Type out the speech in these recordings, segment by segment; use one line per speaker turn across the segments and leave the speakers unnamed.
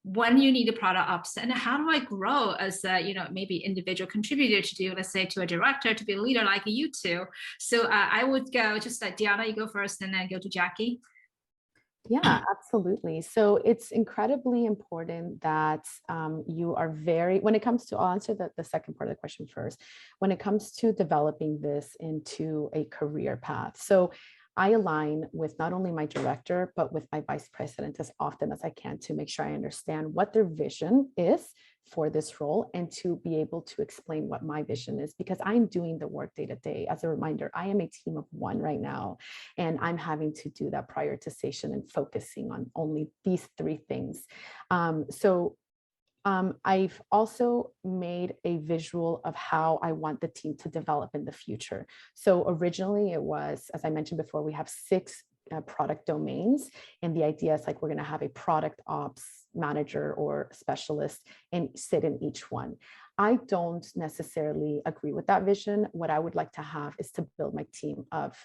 when you need a product ops, and how do I grow as a, maybe individual contributor to do, let's say, to a director, to be a leader like you two. So I would go just like Deanna, you go first, and then go to Jackie.
Yeah, absolutely. So it's incredibly important that you are when it comes to, I'll answer the second part of the question first, when it comes to developing this into a career path. So I align with not only my director, but with my vice president as often as I can to make sure I understand what their vision is for this role and to be able to explain what my vision is, because I'm doing the work day to day. As a reminder, I am a team of one right now, and I'm having to do that prioritization and focusing on only these three things. I've also made a visual of how I want the team to develop in the future. So originally it was, as I mentioned before, we have 6 product domains. And the idea is like, we're going to have a product ops manager or specialist and sit in each one. I don't necessarily agree with that vision. What I would like to have is to build my team of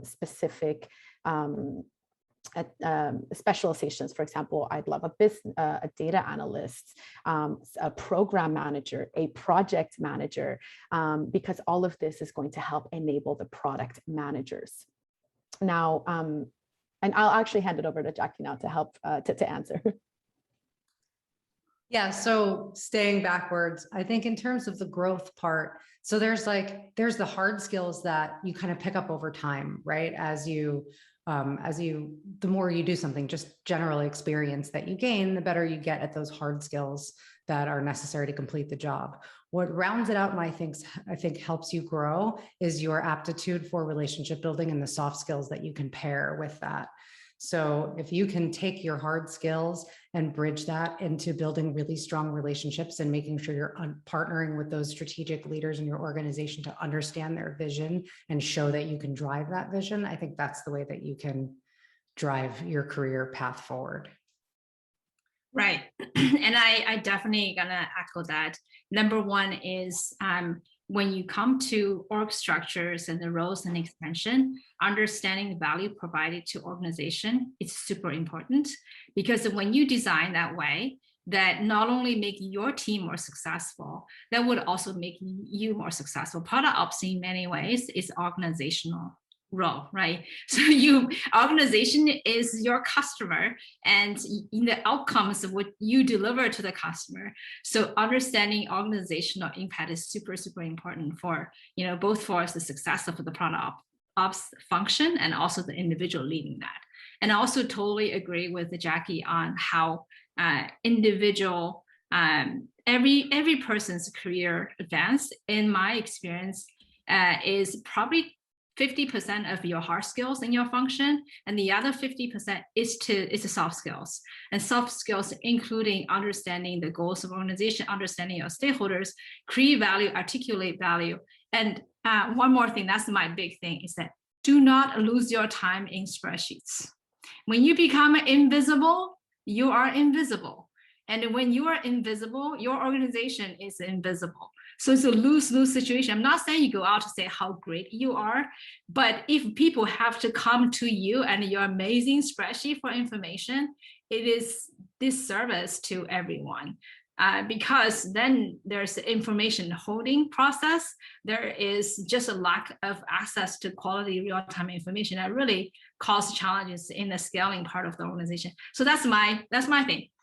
specific specializations. For example, I'd love a data analyst, a program manager, a project manager, because all of this is going to help enable the product managers. Now, and I'll actually hand it over to Jackie now to help to answer.
Yeah, so staying backwards, I think in terms of the growth part, so there's the hard skills that you kind of pick up over time, right? The more you do something, just general experience that you gain, the better you get at those hard skills that are necessary to complete the job. What rounds it out and I think helps you grow is your aptitude for relationship building and the soft skills that you can pair with that. So if you can take your hard skills and bridge that into building really strong relationships and making sure you're partnering with those strategic leaders in your organization to understand their vision and show that you can drive that vision, I think that's the way that you can drive your career path forward.
Right. And I definitely gonna echo that. Number one is when you come to org structures and the roles and expansion, understanding the value provided to organization is super important, because when you design that way, that not only make your team more successful, that would also make you more successful. Product ops in many ways is organizational role, right? So organization is your customer, and in the outcomes of what you deliver to the customer. So understanding organizational impact is super, super important for, both for the success of the product ops function and also the individual leading that. And I also totally agree with Jackie on how individual, every person's career advance, in my experience, is probably 50% of your hard skills in your function, and the other 50% is the soft skills. And soft skills including understanding the goals of organization, understanding your stakeholders, create value, articulate value. And one more thing, that's my big thing, is that do not lose your time in spreadsheets. When you become invisible, you are invisible. And when you are invisible, your organization is invisible. So it's a lose-lose situation. I'm not saying you go out to say how great you are, but if people have to come to you and your amazing spreadsheet for information, it is disservice to everyone. Because then there's the information holding process. There is just a lack of access to quality real-time information that really causes challenges in the scaling part of the organization. So that's my thing.